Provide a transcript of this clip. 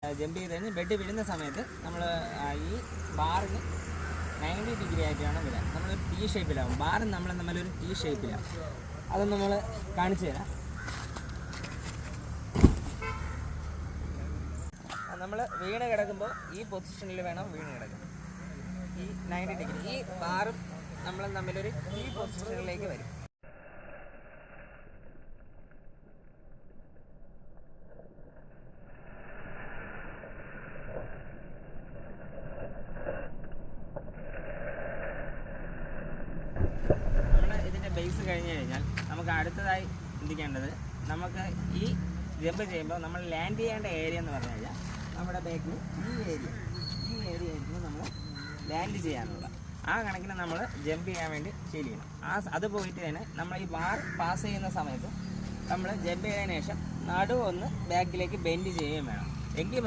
Jump ചെയ്ത് കഴിഞ്ഞ് bed വീഴുന്ന സമയത്ത് നമ്മൾ ഈ ബാറിന് 90 ഡിഗ്രി ആയിട്ടാണ് വരിക. നമ്മളൊരു T ഷേപ്പിലാവും. ബാർ നമ്മളൊരു T ഷേപ്പിലാണ്. അത് നമ്മൾ കാണിച്ചു തരാം. നമ്മൾ വീണ് കിടക്കുമ്പോൾ ഈ പൊസിഷനിൽ വേണം വീണ് കിടക്കാൻ. ഈ 90 ഡിഗ്രി ഈ ബാറും നമ്മളും തമ്മിലൊരു ഈ പൊസിഷനിലേക്ക് വരും. ഇതിൻ്റെ ബേസ് കഴിഞ്ഞ് കഴിഞ്ഞാൽ നമുക്ക് അടുത്തതായി ചിന്തിക്കേണ്ടത്, നമുക്ക് ഈ ജമ്പ് ചെയ്യുമ്പോൾ നമ്മൾ ലാൻഡ് ചെയ്യേണ്ട ഏരിയ എന്ന് പറഞ്ഞു കഴിഞ്ഞാൽ നമ്മുടെ ബാക്കിൽ ഈ ഏരിയ ആയിരുന്നു നമ്മൾ ലാൻഡ് ചെയ്യാനുള്ള. ആ കണക്കിന് നമ്മൾ ജമ്പ് ചെയ്യാൻ വേണ്ടി ശീലിക്കണം. അത് പോയിട്ട് തന്നെ നമ്മൾ ഈ ബാർ പാസ് ചെയ്യുന്ന സമയത്ത് നമ്മൾ ജമ്പ് ചെയ്തതിന് ശേഷം നടുവൊന്ന് ബാക്കിലേക്ക് ബെൻഡ് ചെയ്യുകയും വേണം. എങ്കിൽ